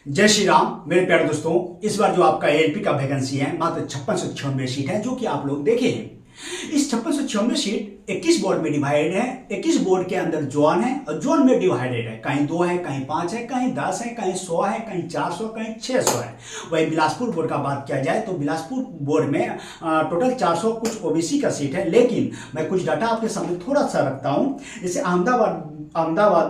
जय श्री राम मेरे प्यारे दोस्तों। इस बार जो आपका एएलपी का वैकेंसी है मात्र 5696 सीट है, जो कि आप लोग देखे हैं। इस 5696 सीट 21 बोर्ड में डिवाइड है। 21 बोर्ड के अंदर जोन है और जोन में डिवाइडेड है, कहीं 2 है, कहीं 5 है, कहीं 10 है, कहीं 100 है, कहीं 400, कहीं 600 है। वही बिलासपुर बोर्ड का बात किया जाए तो बिलासपुर बोर्ड में टोटल 400 कुछ ओबीसी का सीट है। लेकिन मैं कुछ डाटा आपके सामने थोड़ा सा रखता हूँ। जैसे अहमदाबाद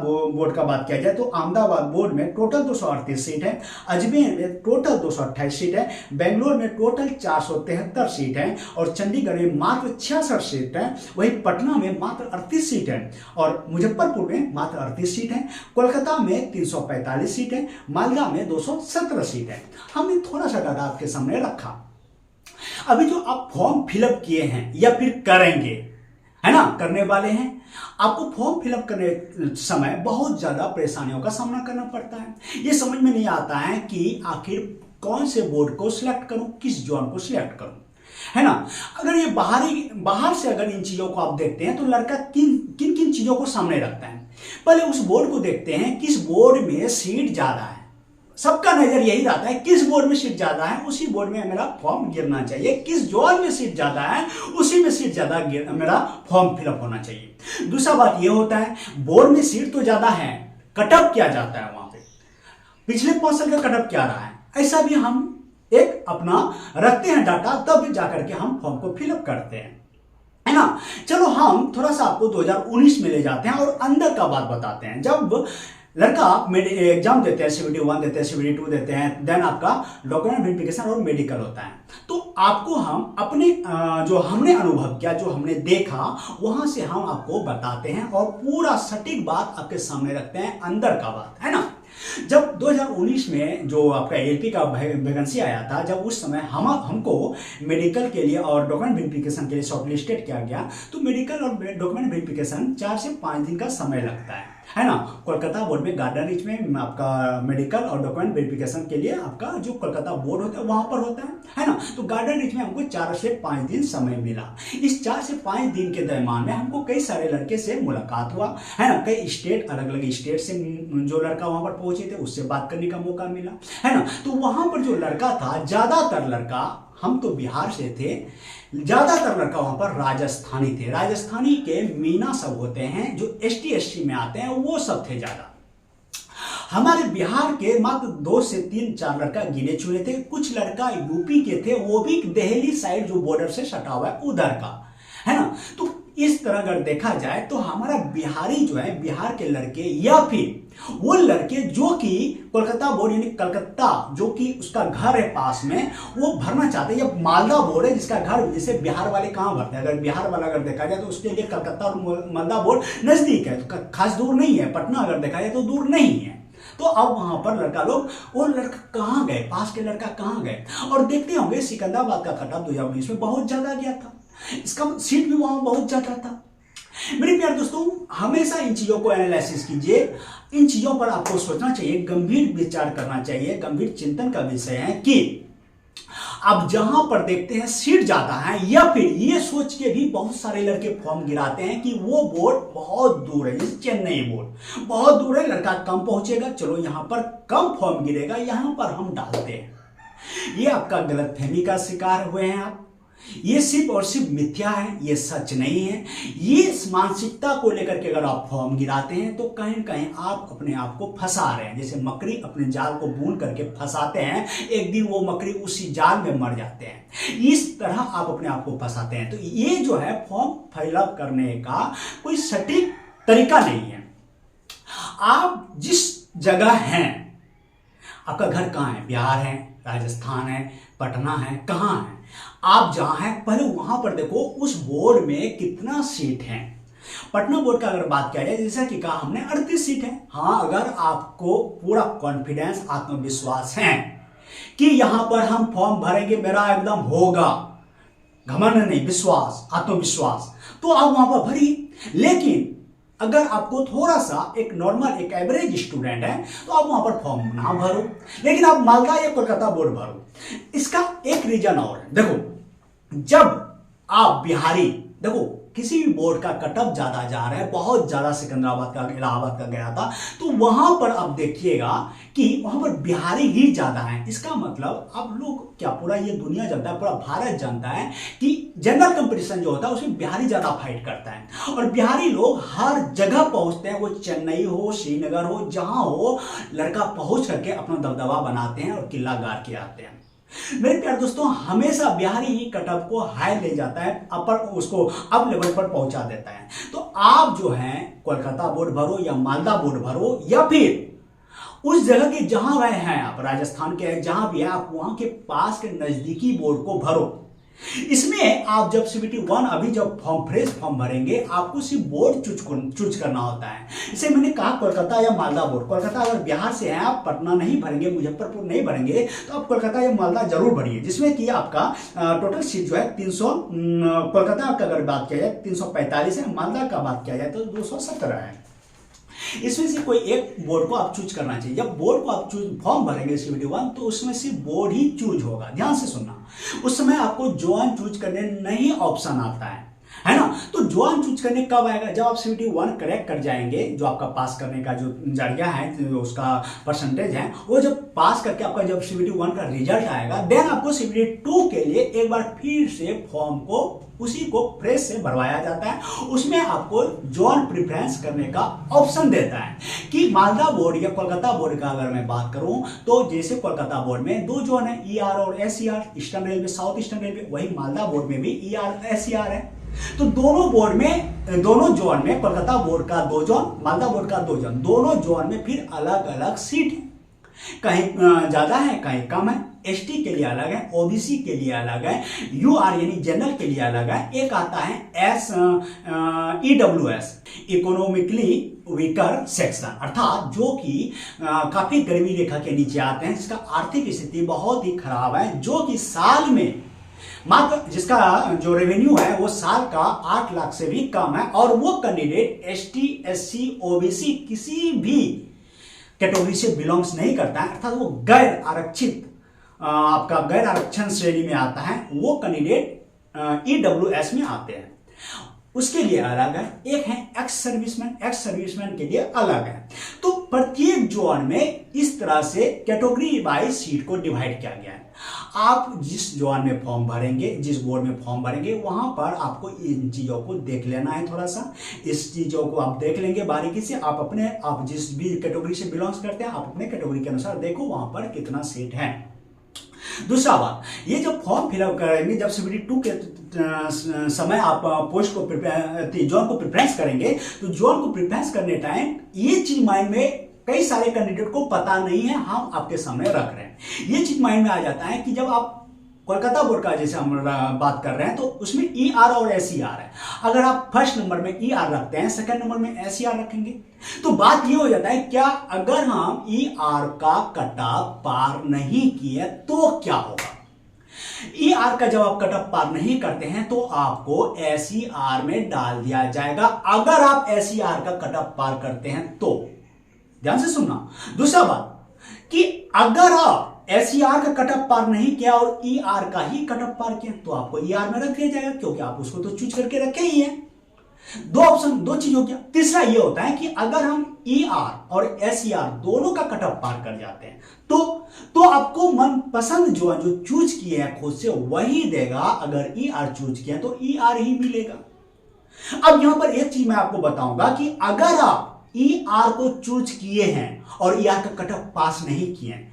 बोर्ड का बात किया जाए तो अहमदाबाद बोर्ड में टोटल 238 सीट है, अजमेर में टोटल 228 सीट है, बेंगलोर में टोटल 473 सीट है और चंडीगढ़ में मात्र 66 सीट है। वहीं पटना में मात्र 38 सीट है और मुजफ्फरपुर में मात्र 38 सीट है। कोलकाता में 345 सीट है, मालदा में 217 सीट है। हमने थोड़ा सा डाटा आपके सामने रखा। अभी जो आप फॉर्म फिलअप किए हैं या फिर करेंगे, है ना, करने वाले हैं, आपको फॉर्म फिलअप करने समय बहुत ज्यादा परेशानियों का सामना करना पड़ता है। ये समझ में नहीं आता है कि आखिर कौन से बोर्ड को सिलेक्ट करूं, किस जोन को सिलेक्ट करूं, है ना। अगर ये बाहर से अगर इन चीजों को आप देखते हैं तो लड़का किन किन चीजों को सामने रखता है। पहले उस बोर्ड को देखते हैं, किस बोर्ड में सीट ज्यादा है। सबका नजर यही रहता है, किस बोर्ड में सीट ज्यादा है उसी बोर्ड में मेरा फॉर्म गिरना चाहिए, किस जोन में सीट ज्यादा है उसी में सीट ज्यादा मेरा फॉर्म फिलअप होना चाहिए। दूसरा बात यह होता है, बोर्ड में सीट तो ज्यादा है, कटअप क्या जाता है वहां पे, पिछले 5 साल का कटअप क्या रहा है, ऐसा भी हम एक अपना रखते हैं डाटा, तब जाकर के हम फॉर्म को फिलअप करते हैं, है ना। चलो हम थोड़ा सा आपको 2019 में ले जाते हैं और अंदर का बात बताते हैं। जब लड़का एग्जाम देते हैं, CBT 1 देते हैं, CBT 2 देते हैं, देन आपका डॉक्यूमेंट वेरिफिकेशन और मेडिकल होता है। तो आपको हम अपने जो हमने अनुभव किया, जो हमने देखा, वहां से हम आपको बताते हैं और पूरा सटीक बात आपके सामने रखते हैं, अंदर का बात, है ना। जब 2019 में जो आपका एएलपी का वैकेंसी आया था, जब उस समय हमको मेडिकल के लिए और डॉक्यूमेंट वेरिफिकेशन के लिए शॉर्टलिस्टेड किया गया, तो मेडिकल और डॉक्यूमेंट वेरिफिकेशन 4 से 5 दिन का समय लगता है ना। कोलकाता बोर्ड में गार्डन रिच में आपका मेडिकल और डॉक्यूमेंट वेरिफिकेशन के लिए आपका जो कोलकाता बोर्ड होता है वहां पर होता है ना। तो गार्डन रिच में हमको 4 से 5 दिन समय मिला। इस 4 से 5 दिन के दरम्यान में हमको कई सारे लड़के से मुलाकात हुआ, है ना। कई स्टेट, अलग अलग स्टेट से जो लड़का वहां पर पहुंचे थे उससे बात करने का मौका मिला, है ना। तो वहां पर जो लड़का था, ज्यादातर लड़का, हम तो बिहार से थे, ज्यादातर लड़का वहां पर राजस्थानी थे। राजस्थानी के मीना सब होते हैं, जो ST SC में आते हैं, वो सब थे ज्यादा। हमारे बिहार के मात्र 2 से 3-4 लड़का गिने चुने थे। कुछ लड़का यूपी के थे, वो भी दिल्ली साइड जो बॉर्डर से सटा हुआ है उधर का, है ना। तो इस तरह अगर देखा जाए तो हमारा बिहारी जो है, बिहार के लड़के या फिर वो लड़के जो कि कोलकाता बोर्ड यानी कलकत्ता जो कि उसका घर है पास में, वो भरना चाहते हैं, या मालदा बोर्ड है जिसका घर, जैसे बिहार वाले कहाँ भरते हैं, अगर बिहार वाला अगर देखा जाए तो उसके लिए कलकत्ता और मालदा बोर्ड नजदीक है, तो खास दूर नहीं है। पटना अगर देखा जाए तो दूर नहीं है। तो अब वहां पर लड़का लोग, वो लड़का कहां गए, पास के लड़का कहां गए, और देखते होंगे सिकंदराबाद का कटअप 2019 में बहुत ज्यादा गया था, इसका सीट भी वहां बहुत ज्यादा था। मेरे प्यारे दोस्तों, हमेशा इन चीजों को एनालिसिस कीजिए, इन चीजों पर आपको सोचना चाहिए, गंभीर विचार करना चाहिए। गंभीर चिंतन का विषय है कि अब जहां पर देखते हैं सीट ज्यादा है, या फिर ये सोच के भी बहुत सारे लड़के फॉर्म गिराते हैं कि वो बोर्ड बहुत दूर है, जैसे चेन्नई बोर्ड बहुत दूर है, लड़का कम पहुंचेगा, चलो यहां पर कम फॉर्म गिरेगा, यहां पर हम डालते हैं। ये आपका गलतफहमी का शिकार हुए हैं आप। ये सिर्फ और सिर्फ मिथ्या है, ये सच नहीं है। ये इस मानसिकता को लेकर के अगर आप फॉर्म गिराते हैं तो कहीं न कहीं आप अपने आप को फंसा रहे हैं। जैसे मकड़ी अपने जाल को बुन करके फंसाते हैं, एक दिन वो मकड़ी उसी जाल में मर जाते हैं। इस तरह आप अपने आप को फंसाते हैं। तो ये जो है फॉर्म फिलअप करने का कोई सटीक तरीका नहीं है। आप जिस जगह हैं, आपका घर कहाँ है, बिहार है, राजस्थान है, पटना है, कहाँ है, आप जहां हैं पहले वहां पर देखो उस बोर्ड में कितना सीट है। पटना बोर्ड का अगर बात किया जाए, जैसा कि कहा हमने 38 सीट है। हाँ, अगर आपको पूरा कॉन्फिडेंस, आत्मविश्वास है कि यहां पर हम फॉर्म भरेंगे, मेरा एकदम होगा, घमंड नहीं, विश्वास, आत्मविश्वास, तो आप वहां पर भरिए। लेकिन अगर आपको थोड़ा सा एक नॉर्मल, एक एवरेज स्टूडेंट है, तो आप वहां पर फॉर्म ना भरो, लेकिन आप मालदा या कोलकाता बोर्ड भरो। इसका एक रीजन और है, देखो, जब आप बिहारी, देखो किसी भी बोर्ड का कटअप ज्यादा जा रहा है, बहुत ज्यादा सिकंदराबाद का इलाहाबाद का गया था, तो वहां पर आप देखिएगा कि वहां पर बिहारी ही ज्यादा है। इसका मतलब अब लोग क्या, पूरा ये दुनिया जानता है, पूरा भारत जानता है कि जनरल कंपटीशन जो होता है उसमें बिहारी ज्यादा फाइट करता है। और बिहारी लोग हर जगह पहुंचते हैं, वो चेन्नई हो, श्रीनगर हो, जहां हो, लड़का पहुंच करके अपना दबदबा बनाते हैं और किला गाड़ के आते हैं। मेरे प्यारे दोस्तों, हमेशा बिहारी ही कटअप को हाई ले जाता है, अपर उसको अप लेवल पर पहुंचा देता है। तो आप जो है कोलकाता बोर्ड भरो या मालदा बोर्ड भरो, या फिर उस जगह के जहां वह हैं, आप राजस्थान के हैं, जहां भी है, आप वहां के पास के नजदीकी बोर्ड को भरो। इसमें आप जब CBT 1 अभी जब फ्रेश फॉर्म भरेंगे, आपको सिर्फ बोर्ड चूज करना होता है। इसे मैंने कहा कोलकाता या मालदा बोर्ड। कोलकाता अगर बिहार से हैं, आप पटना नहीं भरेंगे, मुजफ्फरपुर नहीं भरेंगे, तो आप कोलकाता या मालदा जरूर भरिए, जिसमें कि आपका टोटल सीट जो है 300, कोलकाता का अगर बात किया जाए 345 है, मालदा का बात किया जाए तो 217 है। इसमें से कोई एक बोर्ड को आप चूज करना चाहिए। जब बोर्ड को आप फॉर्म भरेंगे CBT 1, तो उसमें सिर्फ बोर्ड ही चूज होगा। ध्यान से सुनना, उस समय आपको जोन चूज करने नहीं ऑप्शन आता है ना। तो जोन चूज करने कब आएगा? जब आप CBT 1 करेक्ट कर जाएंगे, जो आपका पास करने का जो जरिया है, जो उसका परसेंटेज है, वो जब पास करके आपका जब CBT 1 का रिजल्ट आएगा, देन आपको CBT 2 के लिए एक बार फिर से फॉर्म को उसी को फ्रेश से भरवाया जाता है। उसमें आपको जोन प्रेफरेंस करने का ऑप्शन देता है कि मालदा बोर्ड या कोलकाता बोर्ड का अगर मैं बात करूं, तो जैसे कोलकाता बोर्ड में 2 जोन है, ER और SER, eastern railway, south eastern railway, वही मालदा बोर्ड में भी ER SER है। तो दोनों बोर्ड में, दोनों जोन में, कोलकाता बोर्ड का 2 जोन, मालदा बोर्ड का 2 जोन, दोनों जोन में फिर अलग अलग सीट है, कहीं ज्यादा है कहीं कम है। ST के लिए अलग है, OBC के लिए अलग है, UR यानी जनरल के लिए अलग है। एक आता है EWS, इकोनॉमिकली वीकर सेक्शन, अर्थात जो कि काफी गरीबी रेखा के नीचे आते हैं, जिसका आर्थिक स्थिति बहुत ही खराब है, जो कि साल में मात्र, जिसका जो रेवेन्यू है वो साल का 8 लाख से भी कम है, और वो कैंडिडेट ST, SC, OBC किसी भी कैटेगरी से बिलोंग्स नहीं करता है, अर्थात वो गैर आरक्षित, आपका गैर आरक्षण श्रेणी में आता है, वो कैंडिडेट EWS में आते हैं। उसके लिए अलग है। एक है एक्स सर्विसमैन के लिए अलग है। तो प्रत्येक जोन में इस तरह से कैटेगरी वाइज सीट को डिवाइड किया गया है। आप जिस जोन में फॉर्म भरेंगे, जिस बोर्ड में फॉर्म भरेंगे, वहां पर आपको इन चीजों को देख लेना है। थोड़ा सा इस चीजों को आप देख लेंगे बारीकी से। आप जिस भी कैटेगरी से बिलोंग्स करते हैं, आप अपने कैटेगरी के अनुसार देखो वहां पर कितना सीट है। दूसरा बात, ये जब फॉर्म फिलअप करेंगे, जब CBT 2 के समय आप पोस्ट को जोन को प्रेफरेंस करेंगे, तो जोन को प्रेफरेंस करने टाइम ये चीज माइंड में कई सारे कैंडिडेट को पता नहीं है, हम आपके सामने रख रहे हैं। ये चीज माइंड में आ जाता है कि जब आप कोलकाता बोर्ड का जैसे हम बात कर रहे हैं, तो उसमें ER और SER है। अगर आप फर्स्ट नंबर में ER रखते हैं, सेकंड नंबर में SER रखेंगे, तो बात ये हो जाता है, क्या अगर हम ER का कटअप पार नहीं किए तो क्या होगा? ER का जब आप कटअप पार नहीं करते हैं, तो आपको SER में डाल दिया जाएगा। अगर आप SER का कटअप पार करते हैं तो, ध्यान से सुनना। दूसरा बात कि अगर आप SER का कटअप पार नहीं किया और ER का ही कटअप पार किया, तो आपको ER में रख दिया जाएगा, क्योंकि आप उसको तो चूज करके रखे ही हैं। दो ऑप्शन, दो चीज हो गया। तीसरा ये होता है कि अगर हम ER और SER दोनों का कटअप पार कर जाते हैं, तो आपको मनपसंद जो चूज किए हैं खुद से वही देगा। अगर ER चूज किया तो ER ही मिलेगा। अब यहां पर एक चीज मैं आपको बताऊंगा कि अगर आप ER को चूज किए हैं और ER का कटअप पास नहीं किए हैं,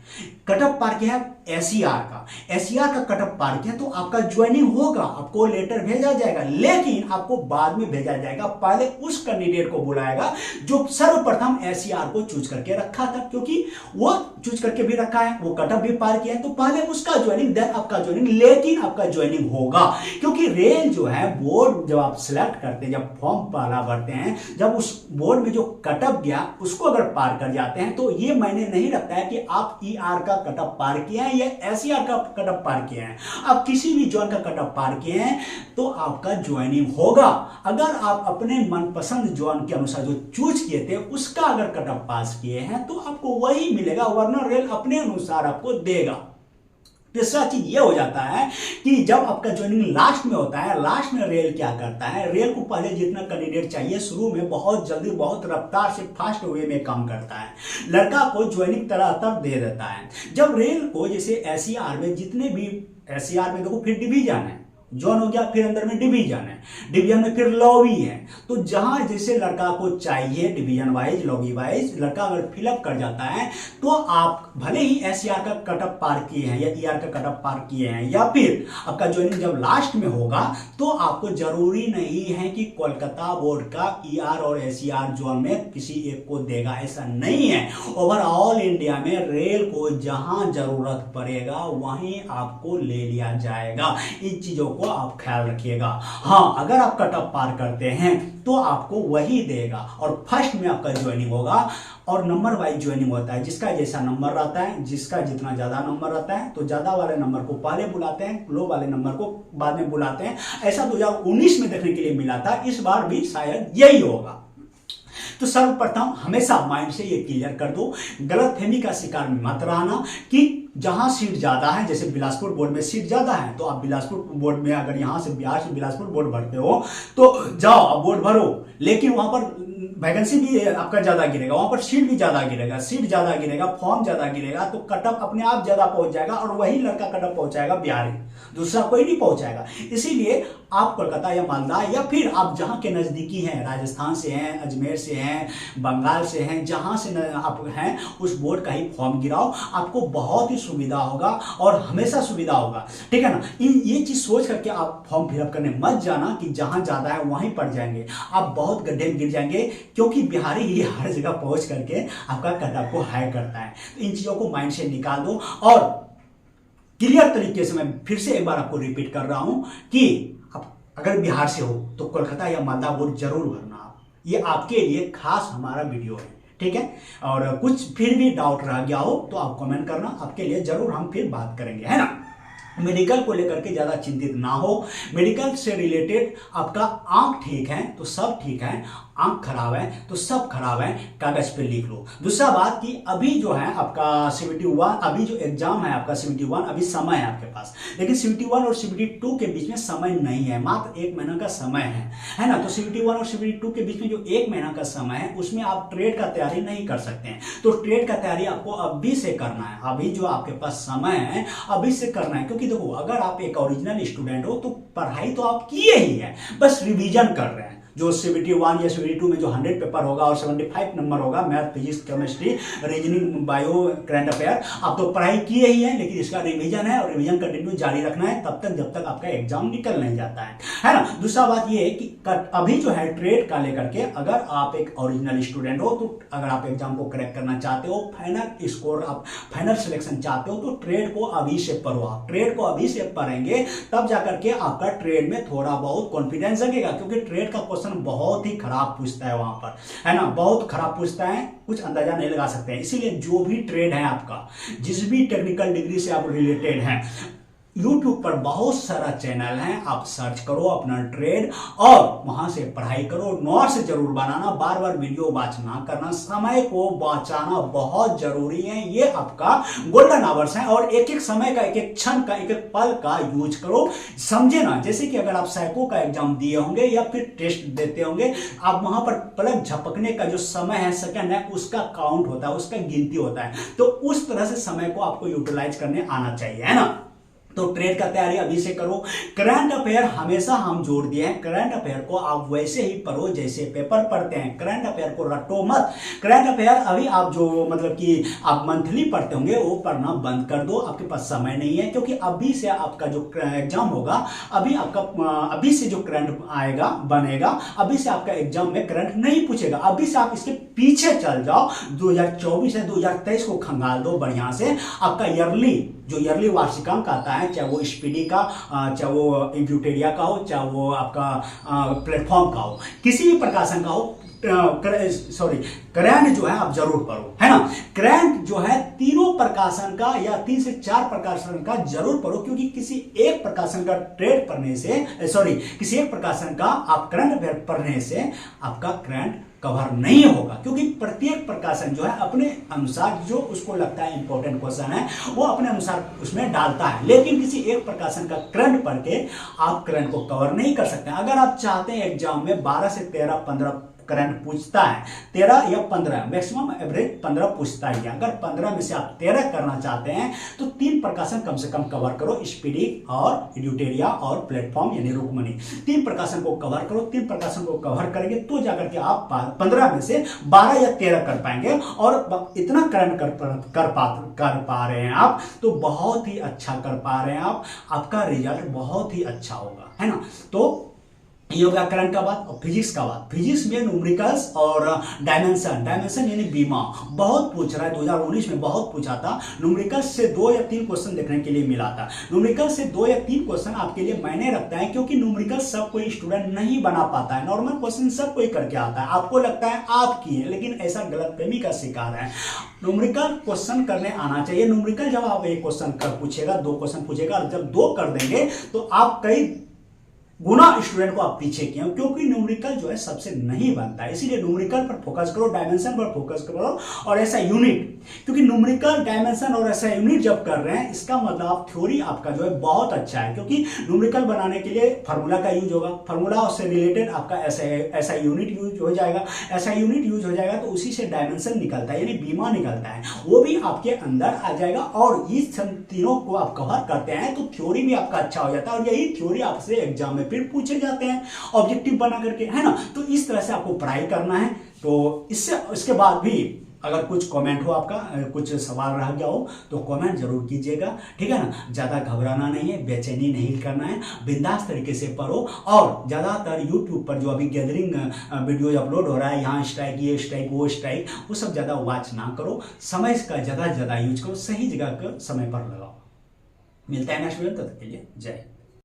कटअप पार किया है SER का कटअप पार किया, तो आपका ज्वाइनिंग होगा, आपको लेटर भेजा जाएगा, लेकिन आपको बाद में भेजा जाएगा। पहले उस कैंडिडेट को बुलाएगा जो सर्वप्रथम SER को चूज करके रखा था, क्योंकि वो चूज करके भी रखा है, वो कटअप भी पार किया है, तो पहले उसका ज्वाइनिंग, देन आपका ज्वाइनिंग, लेकिन आपका ज्वाइनिंग होगा। क्योंकि रेल जो है बोर्ड जब आप सिलेक्ट करते हैं, जब फॉर्म पहला भरते हैं, जब उस बोर्ड में जो कटअप गया उसको अगर पार कर जाते हैं, तो ये मायने नहीं रखता है कि आप ER का कटअप पार किए हैं या SER का कटअप पार किए हैं। आप किसी भी जोन का कटअप पार किए हैं तो आपका ज्वाइनिंग होगा। अगर आप अपने मनपसंद जोन के अनुसार जो चूज किए थे उसका अगर कटअप पास किए हैं, तो आपको वही मिलेगा, वरना रेल अपने अनुसार आपको देगा। तीसरा चीज ये हो जाता है कि जब आपका ज्वाइनिंग लास्ट में होता है, लास्ट में रेल क्या करता है, रेल को पहले जितना कैंडिडेट चाहिए शुरू में बहुत जल्दी बहुत रफ्तार से फास्ट वे में काम करता है, लड़का को ज्वाइनिंग तरह दे देता है। जब रेल को जैसे एसईआर में जितने भी एसईआर में देखो फिर डिवीजन है, जोन हो गया, फिर अंदर में डिवीजन है, डिवीजन में फिर लॉबी है। तो जहां जैसे लड़का को चाहिए डिवीजन वाइज लॉबी वाइज लड़का अगर फिलअप कर जाता है तो आप भले ही एसईआर का कटअप पार किए हैं या ईआर का कटअप पार किए हैं या फिर आपका ज्वाइनिंग जब लास्ट में होगा तो आपको जरूरी नहीं है कि कोलकाता बोर्ड का ईआर और एसईआर जोन में किसी एक को देगा, ऐसा नहीं है। ओवरऑल इंडिया में रेल को जहां जरूरत पड़ेगा वहीं आपको ले लिया जाएगा। इन चीजों को आप ख्याल रखिएगा। हाँ, अगर आप कटअप पार करते हैं तो आपको वही देगा और फर्स्ट में आपका ज्वाइनिंग होगा और नंबर वाइज ज्वाइनिंग होता है। जिसका जैसा नंबर रहता है, जिसका जितना ज्यादा नंबर रहता है तो ज्यादा वाले नंबर को पहले बुलाते हैं, लो वाले नंबर को बाद में बुलाते हैं। ऐसा 2019 में देखने के लिए मिला था, इस बार भी शायद यही होगा। तो सर्वप्रथम हमेशा माइंड से ये क्लियर कर दो, गलतफहमी का शिकार मत रहना कि जहां सीट ज्यादा है, जैसे बिलासपुर बोर्ड में सीट ज्यादा है तो आप बिलासपुर बोर्ड में अगर यहां से बिहार से बिलासपुर बोर्ड भरते हो तो जाओ आप बोर्ड भरो, लेकिन वहां पर वैकेंसी भी आपका ज्यादा गिरेगा, वहां पर सीट भी ज्यादा गिरेगा, सीट ज्यादा गिरेगा, फॉर्म ज्यादा गिरेगा तो कटअप अपने आप ज्यादा पहुंच जाएगा और वही लड़का कटअप पहुंचाएगा बिहारी, दूसरा कोई नहीं पहुंचाएगा। इसीलिए आप कोलकाता या मालदा या फिर आप जहां के नजदीकी हैं, राजस्थान से हैं, अजमेर से हैं, बंगाल से हैं, जहां से आप हैं उस बोर्ड का ही फॉर्म गिराओ, आपको बहुत ही सुविधा होगा और हमेशा सुविधा होगा, ठीक है ना। ये चीज सोच करके आप फॉर्म फिलअप करने मत जाना कि जहां ज्यादा है वहीं पड़ जाएंगे, आप बहुत गड्ढे में गिर जाएंगे, क्योंकि बिहारी ही हर जगह पहुंच करके आपका कटअप को हाई करता है। तो इन चीजों को माइंड से निकाल दो और क्लियर तरीके से मैं फिर से एक बार आपको रिपीट कर रहा हूं कि अगर बिहार से हो तो कोलकाता या मालदा बोर्ड जरूर भरना आप, ये आपके लिए खास हमारा वीडियो है, ठीक है। और कुछ फिर भी डाउट रह गया हो तो आप कमेंट करना, आपके लिए जरूर हम फिर बात करेंगे, है ना। मेडिकल को लेकर के ज्यादा चिंतित ना हो, मेडिकल से रिलेटेड आपका आंख ठीक है तो सब ठीक है, आंख खराब है तो सब खराब है, कागज पे लिख लो। दूसरा बात कि अभी जो है आपका CBT1 अभी जो एग्जाम है आपका CBT1 अभी समय है आपके पास, लेकिन CBT1 और CBT2 के बीच में समय नहीं है, मात्र 1 महीना का समय है ना। तो CBT1 और CBT2 के बीच में जो 1 महीना का समय है उसमें आप ट्रेड का तैयारी नहीं कर सकते हैं, तो ट्रेड का तैयारी आपको अभी से करना है, अभी जो आपके पास समय है अभी से करना है। क्योंकि देखो अगर आप एक ओरिजिनल स्टूडेंट हो तो पढ़ाई तो आप किए ही है, बस रिवीजन कर रहे हैं। जो CBT1 या CBT2 में जो 100 पेपर होगा और 75 नंबर होगा, math physics chemistry reasoning bio current affair, आप तो पढ़ाई किए ही है, लेकिन इसका रिवीजन है और रिवीजन कंटिन्यू जारी रखना है तब तक जब तक आपका एग्जाम निकल नहीं जाता है ना। दूसरा बात ये है कि अभी जो है ट्रेड का लेकर के अगर आप एक ओरिजिनल स्टूडेंट हो तो अगर आप एग्जाम को क्रैक करना चाहते हो, फाइनल स्कोर आप फाइनल सिलेक्शन चाहते हो तो ट्रेड को अभी से पढ़ो। आप ट्रेड को अभी से पढ़ेंगे तब जाकर के आपका ट्रेड में थोड़ा बहुत कॉन्फिडेंस लगेगा, क्योंकि ट्रेड का बहुत ही खराब पूछता है वहां पर, है ना, बहुत खराब पूछता है, कुछ अंदाजा नहीं लगा सकते हैं। इसीलिए जो भी ट्रेड है आपका, जिस भी टेक्निकल डिग्री से आप रिलेटेड हैं, YouTube पर बहुत सारा चैनल है, आप सर्च करो अपना ट्रेड और वहां से पढ़ाई करो। नोट्स जरूर बनाना, बार बार वीडियो वॉच ना करना, समय को बचाना बहुत जरूरी है, ये आपका गोल्डन आवर्स है और एक एक समय का, एक एक क्षण का, एक एक पल का यूज करो, समझे ना। जैसे कि अगर आप साइको का एग्जाम दिए होंगे या फिर टेस्ट देते होंगे, आप वहां पर पलक झपकने का जो समय है, सेकंड है, उसका काउंट होता है, उसका गिनती होता है, तो उस तरह से समय को आपको यूटिलाइज करने आना चाहिए, है ना। तो ट्रेड का तैयारी अभी से करो। करंट अफेयर हमेशा हम जोड़ दिए हैं, करंट अफेयर को आप वैसे ही पढ़ो जैसे पेपर पढ़ते हैं, करंट अफेयर को रटो मत। करंट अफेयर अभी आप जो मतलब कि आप मंथली पढ़ते होंगे वो पढ़ना बंद कर दो, आपके पास समय नहीं है, क्योंकि अभी से आपका जो एग्जाम होगा, अभी आपका अभी से जो करंट आएगा बनेगा, अभी से आपका एग्जाम में करंट नहीं पूछेगा। अभी से आप इसके पीछे चल जाओ, 2024 है 2023 को खंगाल दो बढ़िया से। आपका ईयरली वार्षिकांक आता है, चाहे वो स्पीडी का, चाहे वो इंट्यूटेरिया का हो, चाहे वो आपका प्लेटफॉर्म का हो, किसी भी प्रकाशन का हो, करंट जो है आप जरूर पढ़ो, है ना। करंट जो है तीनों प्रकाशन का या 3 से 4 प्रकाशन का जरूर पढ़ो, क्योंकि किसी एक प्रकाशन का ट्रेड पढ़ने से, किसी एक प्रकाशन का आप करंट अफेयर पढ़ने से आपका करंट कवर नहीं होगा, क्योंकि प्रत्येक प्रकाशन जो है अपने अनुसार जो उसको लगता है इंपॉर्टेंट क्वेश्चन है वो अपने अनुसार उसमें डालता है, लेकिन किसी एक प्रकाशन का करंट पढ़ के आप करंट को कवर नहीं कर सकते। अगर आप चाहते हैं एग्जाम में 12 से 13 15 करंट पूछता है, 13 या 15, मैक्सिमम एवरेज 15 पूछता ही है, अगर 15 में से आप 13 करना चाहते हैं तो 3 प्रकाशन कम से कम कवर करो, स्पिरिट और ड्यूटेरिया और प्लेटफॉर्म यानी रुक्मणी, 3 प्रकाशन को कवर करो। 3 प्रकाशन को कवर करेंगे तो जाकर के आप 15 में से 12 या 13 कर पाएंगे, और इतना करंट कर पा रहे हैं आप तो बहुत ही अच्छा कर पा रहे हैं आप, आपका रिजल्ट बहुत ही अच्छा होगा, है ना। तो ये हो गया करंट का बात। और फिजिक्स का बात, फिजिक्स में न्यूमेरिकल्स और डायमेंशन यानी बीमा बहुत पूछ रहा है, 2019 में बहुत पूछा था। न्यूमेरिकल्स से 2 या 3 क्वेश्चन देखने के लिए मिला था। न्यूमेरिकल्स से 2 या 3 क्वेश्चन आपके लिए मायने रखता है, क्योंकि न्यूमेरिकल्स सब कोई स्टूडेंट नहीं बना पाता है, नॉर्मल क्वेश्चन सब कोई करके आता है, आपको लगता है आप किए, लेकिन ऐसा गलतफहमी का शिकार है। न्यूमेरिकल क्वेश्चन करने आना चाहिए। न्यूमेरिकल जब आप एक क्वेश्चन कर पूछेगा, 2 क्वेश्चन पूछेगा, जब 2 कर देंगे तो आप कई गुना स्टूडेंट को आप पीछे किए, क्योंकि न्यूमेरिकल जो है सबसे नहीं बनता है, इसीलिए न्यूमेरिकल पर फोकस करो, डायमेंशन पर फोकस करो और ऐसा यूनिट, क्योंकि न्यूमेरिकल, डायमेंशन और ऐसा यूनिट जब कर रहे हैं इसका मतलब थ्योरी आपका जो है बहुत अच्छा है, क्योंकि न्यूमेरिकल बनाने के लिए फार्मूला का यूज होगा, फार्मूला से रिलेटेड आपका ऐसा यूनिट यूज हो जाएगा, ऐसा यूनिट यूज हो जाएगा तो उसी से डायमेंशन निकलता है यानी बीमा निकलता है, वो भी आपके अंदर आ जाएगा, और इस तीनों को आप कवर करते हैं तो थ्योरी भी आपका अच्छा हो जाता है, और यही थ्योरी आपसे एग्जाम में फिर पूछे जाते हैं ऑब्जेक्टिव बना करके, है ना। तो इस तरह से आपको पढ़ाई करना है। तो इसके बाद भी अगर कुछ कमेंट हो, आपका कुछ सवाल रह गया हो तो कमेंट जरूर कीजिएगा, ठीक है ना। ज़्यादा घबराना नहीं है, बेचैनी नहीं करना है, बिंदास तरीके से पढ़ो। और ज़्यादातर यूट्यूब पर जो अभी गैदरिंग वीडियो अपलोड हो रहा है, यहाँ स्ट्राइक, ये स्ट्राइक, वो स्ट्राइक, वो सब ज़्यादा वॉच ना करो, समय का ज़्यादा यूज करो, सही जगह का समय पर लगाओ। मिलता है नेक्स्ट वीडियो, तब तक के लिए जय।